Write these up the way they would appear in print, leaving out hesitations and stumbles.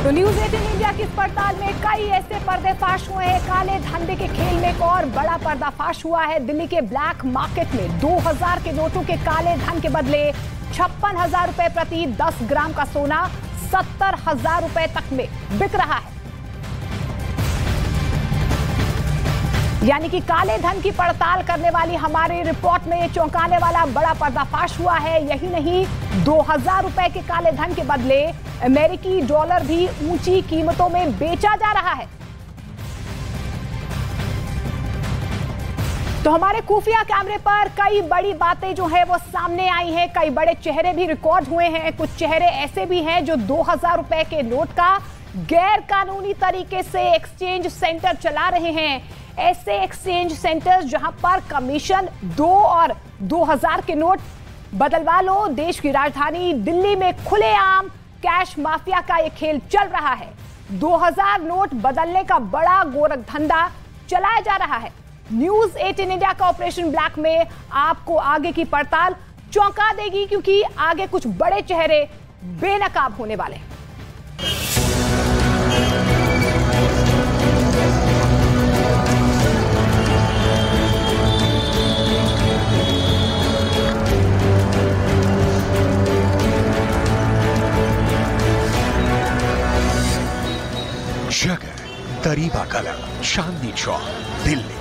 तो news 18 India की इस पड़ताल में कई ऐसे पर्दाफाश हुए हैं। काले धंधे के खेल में एक और बड़ा पर्दाफाश हुआ है। दिल्ली के ब्लैक मार्केट में 2000 के नोटों के काले धन के बदले 56,000 रुपए प्रति 10 ग्राम का सोना 70,000 रुपए तक में बिक रहा है। यानी कि काले धन की पड़ताल करने वाली हमारी रिपोर्ट में यह चौंकाने वाला बड़ा पर्दाफाश हुआ है। यही नहीं, 2000 रुपए के काले धन के बदले अमेरिकी डॉलर भी ऊंची कीमतों में बेचा जा रहा है। तो हमारे खुफिया कैमरे पर कई बड़ी बातें जो है वो सामने आई हैं। कई बड़े चेहरे भी रिकॉर्ड हुए हैं। कुछ चेहरे ऐसे भी हैं जो 2000 रुपए के नोट का गैर कानूनी तरीके से एक्सचेंज सेंटर चला रहे हैं। ऐसे एक्सचेंज सेंटर्स जहां पर कमीशन 2 और 2000 के नोट बदलवा लो। देश की राजधानी दिल्ली में खुलेआम कैश माफिया का यह खेल चल रहा है। 2000 नोट बदलने का बड़ा गोरख धंधा चलाया जा रहा है। न्यूज 18 इंडिया का ऑपरेशन ब्लैक में आपको आगे की पड़ताल चौंका देगी, क्योंकि आगे कुछ बड़े चेहरे बेनकाब होने वाले हैं। जगह दरीबा कला, चांदनी चौक, दिल्ली।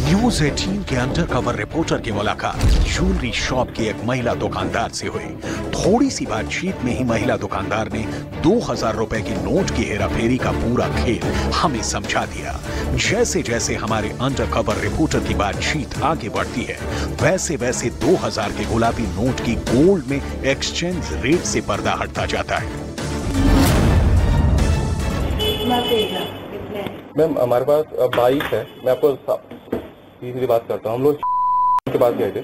न्यूज 18 के अंडरकवर रिपोर्टर की मुलाकात ज्वेलरी शॉप की एक महिला दुकानदार से हुई। थोड़ी सी बातचीत में ही महिला दुकानदार ने 2000 रुपए की नोट की हेराफेरी का पूरा खेल हमें समझा दिया। जैसे जैसे हमारे अंडरकवर रिपोर्टर की बातचीत आगे बढ़ती है, वैसे वैसे 2000 के गुलाबी नोट की गोल्ड में एक्सचेंज रेट से पर्दा हटता जाता है। मैम, हमारे पास बाइक है। मैं आपको सीधी बात करता हूँ। हम लोग के पास गए थे,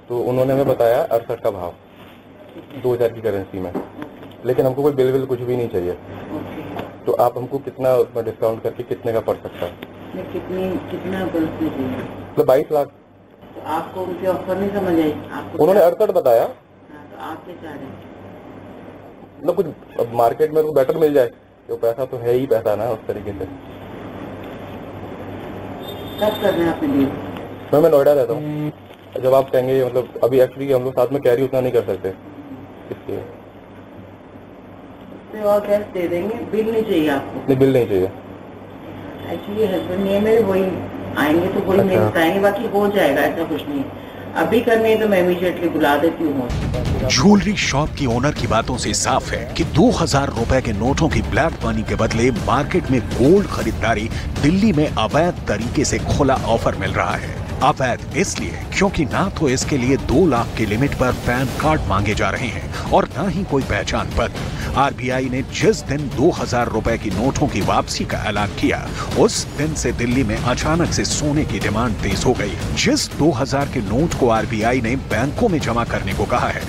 तो उन्होंने हमें बताया 68 का भाव 2000 की करेंसी में, लेकिन हमको कोई बिल कुछ भी नहीं चाहिए। तो आप हमको कितना उसमें डिस्काउंट करके कितने का पड़ सकता है? कितना मतलब 22 लाख। तो आपको उनके ऑफर नहीं समझ आई? उन्होंने 68 बताया। तो आप क्या चाह रहे हैं? मतलब कुछ मार्केट में बेटर मिल जाए, तो पैसा तो है ही पैसा ना, उस तरीके से। कब कर रहे हैं अपने लिए? मैं नोएडा रहता हूँ। जब आप कहेंगे, मतलब अभी एक्चुअली हम लोग साथ में कैरी उतना नहीं कर सकते, इसलिए तो और कैश दे देंगे। बिल नहीं चाहिए आपको? नहीं, बिल नहीं चाहिए। एक्चुअली हस्बैंड नहीं है मेरे, वही आएंगे तो वही नहीं बताएंगे, बाकी हो जाएगा, ऐसा कुछ नहीं। अभी करनी है तो मैं इमीडिएटली बुला देती हूँ। ज्वेलरी शॉप की ओनर की बातों से साफ है कि 2000 रुपए के नोटों की ब्लैक मनी के बदले मार्केट में गोल्ड खरीदारी दिल्ली में अवैध तरीके से खुला ऑफर मिल रहा है। अवैध इसलिए क्योंकि ना तो इसके लिए 2 लाख के लिमिट पर पैन कार्ड मांगे जा रहे हैं और ना ही कोई पहचान पत्र। आरबीआई ने जिस दिन 2000 रुपए की नोटों की वापसी का ऐलान किया, उस दिन से दिल्ली में अचानक से सोने की डिमांड तेज हो गई। जिस 2000 के नोट को आरबीआई ने बैंकों में जमा करने को कहा है,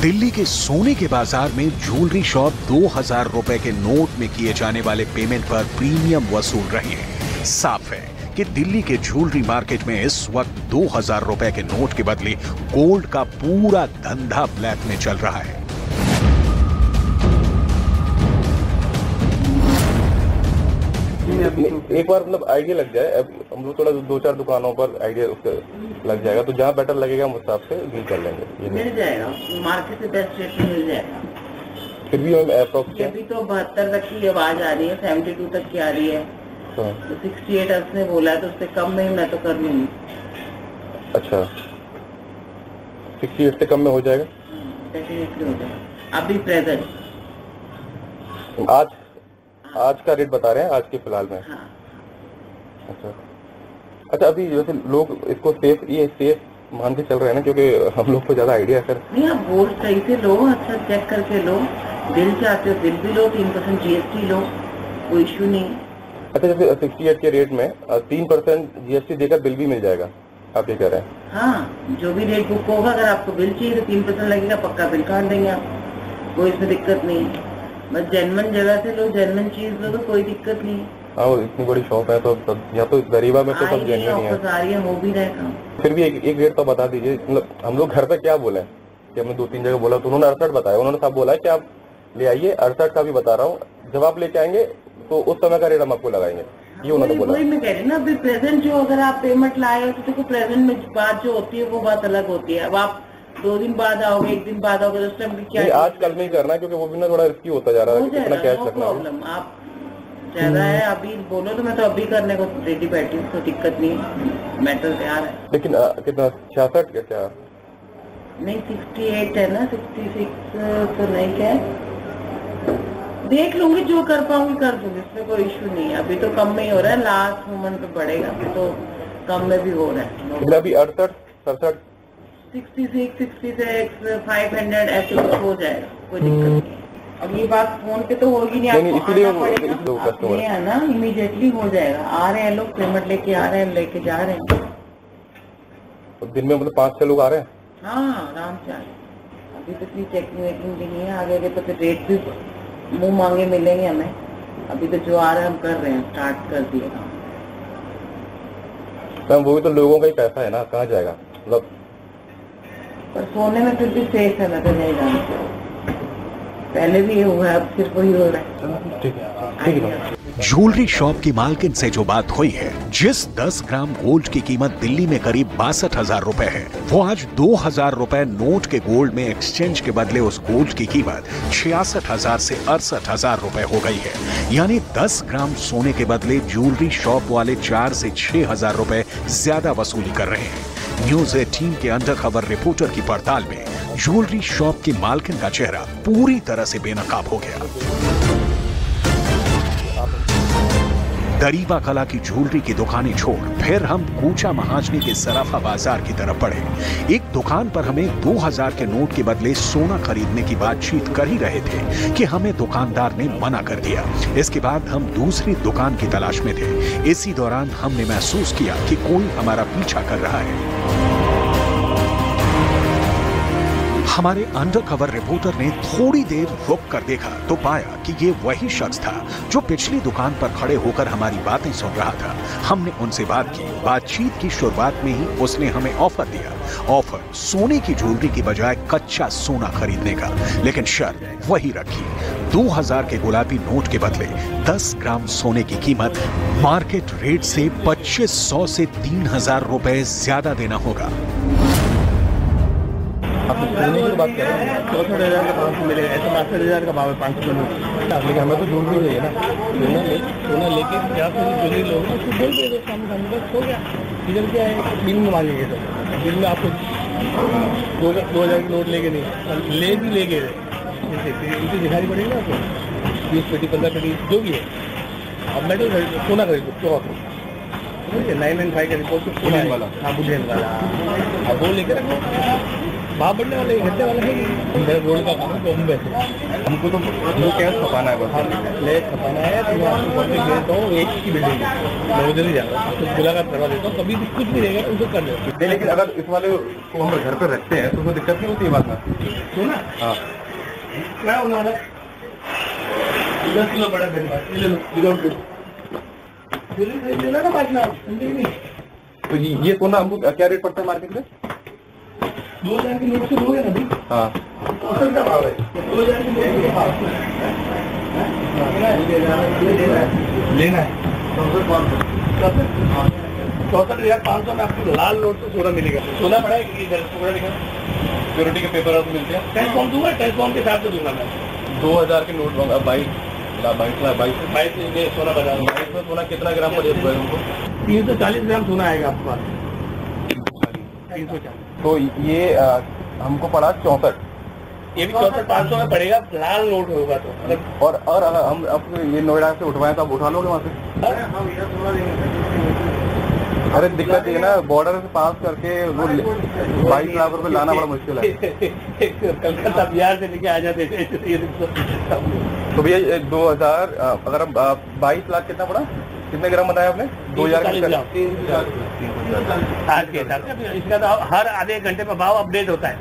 दिल्ली के सोने के बाजार में ज्वेलरी शॉप 2000 रुपए के नोट में किए जाने वाले पेमेंट पर प्रीमियम वसूल रही है। साफ है कि दिल्ली के ज्वेलरी मार्केट में इस वक्त 2000 रुपए के नोट के बदले गोल्ड का पूरा धंधा ब्लैक में चल रहा है। एक बार मतलब आइडिया लग जाए, अब हम लोग थोड़ा 2-4 दुकानों पर आइडिया उसका लग जाएगा, तो जहाँ बेटर लगेगा हम उस हिसाब से डील कर लेंगे। मिल जाएगा मार्केट से बेस्ट रेट में मिल जाएगा। फिर भी हम अप्रोक्स अभी तो 72 तक की आवाज आ रही है, 72 तक की आ रही है। तो 68 उसने बोला है, तो उससे कम में मैं तो कर लूंगी। अच्छा, 68 से कम में हो जाएगा? डेफिनेटली हो जाएगा। अभी प्रेजेंट आज का रेट बता रहे हैं, आज के फिलहाल में। हाँ। अच्छा, अभी जैसे लोग इसको सेफ मान के चल रहे हैं ना, क्योंकि हम लोग को ज्यादा आइडिया है सर। नहीं, आप बोल सही से लो, अच्छा चेक करके लो। बिल चाहते हो बिल भी लो, 3% जीएसटी लो, कोई इश्यू नहीं। अच्छा, जैसे 68 के रेट में 3% जीएसटी देकर बिल भी मिल जाएगा, आप ये कह रहे हैं? हाँ, जो भी रेट बुक होगा, अगर आपको बिल चाहिए तो 3% लगेगा, पक्का बिल काट देंगे आप, कोई इसमें दिक्कत नहीं है। बस जेन्युइन जगह से लो, जेन्युइन चीज लो, तो कोई दिक्कत नहीं है। हाँ, इतनी बड़ी शॉप है तो यहाँ तो गरीबा में तो सब जेन्युइन है, हो भी रहेगा। फिर भी एक रेट तो बता दीजिए। मतलब हम लोग घर पे क्या बोले कि हमने 2-3 जगह बोला तो उन्होंने 68 बताया। उन्होंने सब बोला कि आप ले आइए, 68 का भी बता रहा हूँ, जब आप लेके आएंगे तो उस समय का रेट हम आपको लगाएंगे, ये उन्होंने बोला। वही मैं कह रही ना, अभी प्रेजेंट जो अगर आप पेमेंट लाए हो तो प्रेजेंट में बात जो होती है वो बात अलग होती है। अब आप 2 दिन बाद आओगे, 1 दिन बाद आओगे, उस टाइम क्या आज कल में ही करना है, क्योंकि वो भी ना थोड़ा रिस्की होता जा रहा है, कितना कैश रखना है। आप ज्यादा है अभी बोलो तो मैं तो अभी करने को रेडी बैठी हूँ, कोई दिक्कत नहीं है, मैटर तैयार है। लेकिन कितना 66 क्या नहीं 68 है ना, 66 तो नहीं, क्या देख लूंगी, जो कर पाऊंगी कर दूंगी, इसमें कोई इशू नहीं है। अभी तो कम में ही हो रहा है, लास्ट मोमेंट पे बढ़ेगा, अभी तो कम में भी हो रहा है। अभी 68, 67, 66, 66, 500 ऐसे कुछ हो जाएगा, कोई दिक्कत नहीं। अब ये बात फोन पे तो होगी नहीं, आपको है ना, इमीडिएटली हो जाएगा। आ रहे हैं लोग, पेमेंट लेके आ रहे हैं, लेके जा रहे हैं। तो दिन में मतलब 5-6 लोग आ रहे हैं? हाँ, आराम से आ रहे हैं। अभी तो इतनी चेकिंग वेकिंग भी नहीं है, आगे तो फिर रेट भी मुंह मांगे मिलेंगे हमें। अभी तो जो आ रहा है हम कर रहे हैं, स्टार्ट कर दिए मैम। वो भी तो लोगों का ही पैसा है ना, कहाँ जाएगा मतलब। पर सोने में फिर भी सेफ है, मैं तो नहीं जानती, पहले भी ये हुआ है, अब सिर्फ वही हो रहा है। ठीक है। ज्वेलरी शॉप की मालकिन से जो बात हुई है, जिस 10 ग्राम गोल्ड की कीमत दिल्ली में करीब 62,000 रुपए है, वो आज 2,000 रुपए नोट के गोल्ड में एक्सचेंज के बदले उस गोल्ड की कीमत 66,000 से 68,000 रुपए हो गई है। यानी 10 ग्राम सोने के बदले ज्वेलरी शॉप वाले 4 से 6,000 रुपए ज्यादा वसूली कर रहे हैं। न्यूज़ 18 के अंडरकवर रिपोर्टर की पड़ताल में ज्वेलरी शॉप की मालकिन का चेहरा पूरी तरह से बेनकाब हो गया। दरीबा कला की ज्वेलरी की दुकानें छोड़ फिर हम कूचा महाजनी के सराफा बाजार की तरफ बढ़े। एक दुकान पर हमें 2,000 के नोट के बदले सोना खरीदने की बातचीत कर ही रहे थे कि हमें दुकानदार ने मना कर दिया। इसके बाद हम दूसरी दुकान की तलाश में थे। इसी दौरान हमने महसूस किया कि कोई हमारा पीछा कर रहा है। हमारे अंडरकवर रिपोर्टर ने थोड़ी देर रुक कर देखा तो पाया कि ये वही शख्स था जो पिछली दुकान पर खड़े होकर हमारी बातें सुन रहा था। हमने उनसे बात की। बातचीत की शुरुआत में ही उसने हमें ऑफर दिया। ऑफर सोने की ज्वेलरी की बजाय कच्चा सोना खरीदने का, लेकिन शर्त वही रखी, 2,000 के गुलाबी नोट के बदले 10 ग्राम सोने की कीमत मार्केट रेट से 2,500 से 3,000 रुपए ज्यादा देना होगा। सोने की बात करें 64,000 का 500 मिलेगा, ऐसा 62,000 का भाव है 500 का। लेकिन हमें तो ज्वेलरी चाहिए ना, सोना लेके क्या ज्वेलरी लोगे उसको बोल दे सामने बस हो गया। इधर क्या है, बिल में मांगेंगे सर, बिल में आपको 2,000 की नोट लेके नहीं ले भी लेके इनकी दिखाई पड़ेगी ना आपको, 20 पेटी 15 पेटी जो भी है। अब मैं तो सोना खरीदो तो 995 का रिपोर्ट बुलेन वाला, हाँ बुलेन वाला, अब वो लेकर रखो। भाव बढ़ने वाले घटने वाले हैं, मेरा गोल्ड का काम तो हम बैठे, हमको तो क्या छपाना है, बस ले छपाना है। तो मैं आपको बोलते देता हूँ, एक की बिल्डिंग मैं उधर ही जा रहा हूँ, तो मुलाकात करवा देता हूँ, कभी भी कुछ भी रहेगा उनको कर देते। लेकिन अगर इस वाले को हम घर पर रखते हैं तो उसको दिक्कत नहीं होती है बात में, सुना? हाँ क्या होना है, 10 किलो बड़ा लेना ना बांटना। तो ये सोना हमको क्या रेट पड़ता है मार्केट में? 2,000 की नोट से लोगे ना अभी? हाँ, औसत का भाव है 2,000 की नोट का भाव लेना है 64,500 में आपको लाल नोट से सोना मिलेगा। सोना पड़ा है कि टुकड़ा लिखा सिक्योरिटी के पेपर आपको मिलते हैं, टैक्स फॉर्म दूंगा, टैक्स फॉर्म के साथ तो दूंगा मैं। 2,000 के नोट दूंगा, 22 में सोना बजा, 22 में सोना कितना ग्राम पड़ेगा हमको? 340 ग्राम सोना आएगा आपके पास, 340। तो ये हमको पड़ा 64, ये भी 64,500 में पड़ेगा, लाल नोट होगा तो। और अगर हम अब ये नोएडा से उठवाएं तो आप उठा लोगे वहाँ से? अरे दिक्कत ये ना, बॉर्डर से पास करके वो 22 लाख रुपए लाना बड़ा मुश्किल है। कलकत्ता बिहार से लेके आ जाते तो भैया 2,000 अगर हम 22 लाख कितना पड़ा, कितने ग्राम बताया आपने? 2,000 आज के हिसाब से। इसका तो हर आधे घंटे में भाव अपडेट होता है।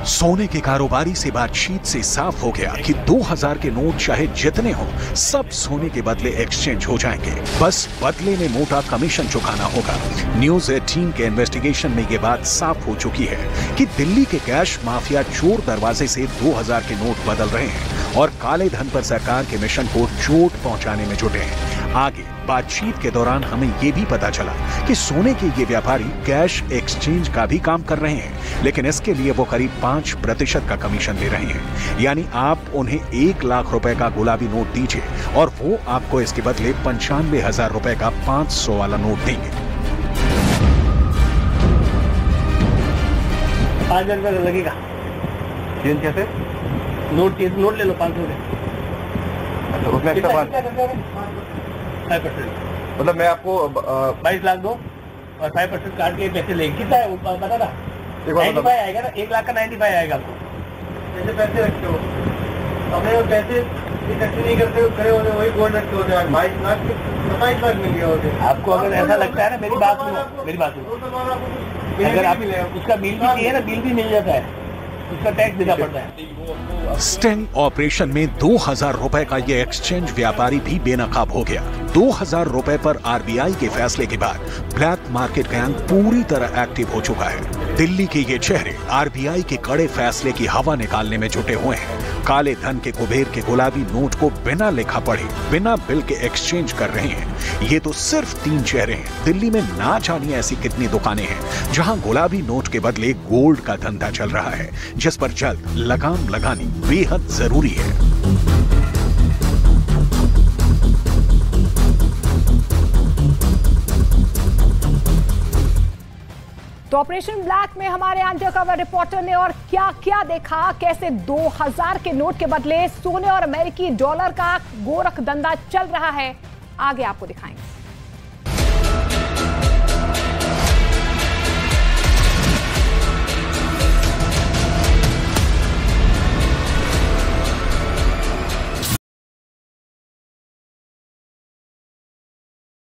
सोने के कारोबारी से बातचीत से साफ हो गया कि 2000 के नोट चाहे जितने हो सब सोने के बदले एक्सचेंज हो जाएंगे, बस बदले में मोटा कमीशन चुकाना होगा। न्यूज 18 के इन्वेस्टिगेशन में ये बात साफ हो चुकी है कि दिल्ली के कैश माफिया चोर दरवाजे से 2000 के नोट बदल रहे हैं और काले धन पर सरकार के मिशन को चोट पहुंचाने में जुटे हैं। आगे बातचीत के दौरान हमें यह भी पता चला कि सोने के ये व्यापारी कैश एक्सचेंज का भी काम कर रहे हैं, लेकिन इसके लिए वो करीब 5% का कमीशन ले रहे हैं। यानी आप उन्हें 1 लाख रुपए का गुलाबी नोट दीजिए और वो आपको इसके बदले 95,000 रुपए का 500 वाला नोट देंगे। 5,000 रुपए लगेगा। चेंज कैसे? नोट ले लो 500 के। अच्छा, उसमें एक्स्ट्रा 5%। मतलब मैं आपको 22 लाख दो और 5% काट के पैसे लेंगे। कितना है बता ना? 95 आएगा ना, 1 लाख का 95 आएगा आपको। जैसे पैसे रखते हो अपने पैसे इकट्ठे नहीं करते हो, खड़े होते वही गोल्ड रखते होते हैं। 22 लाख 27 लाख मिल गया होते। आपको अगर ऐसा लगता है ना, मेरी बात सुनो, अगर आप उसका बिल भी चाहिए ना, बिल भी मिल जाता है, उसका टैक्स देना पड़ता है। स्टिंग ऑपरेशन में 2000 रुपए का ये एक्सचेंज व्यापारी भी बेनकाब हो गया। 2000 रुपए पर आरबीआई के फैसले के बाद ब्लैक मार्केट गैंग पूरी तरह एक्टिव हो चुका है। दिल्ली के ये चेहरे आरबीआई के कड़े फैसले की हवा निकालने में जुटे हुए हैं। काले धन के कुबेर के गुलाबी नोट को बिना लिखा पढ़े, बिना बिल के एक्सचेंज कर रहे हैं। ये तो सिर्फ 3 चेहरे हैं। दिल्ली में ना जानिए ऐसी कितनी दुकानें हैं जहां गुलाबी नोट के बदले गोल्ड का धंधा चल रहा है, जिस पर जल्द लगाम लगानी बेहद जरूरी है। तो ऑपरेशन ब्लैक में हमारे अंडरकवर रिपोर्टर ने और क्या क्या देखा, कैसे 2000 के नोट के बदले सोने और अमेरिकी डॉलर का गोरख धंधा चल रहा है, आगे आपको दिखाएंगे।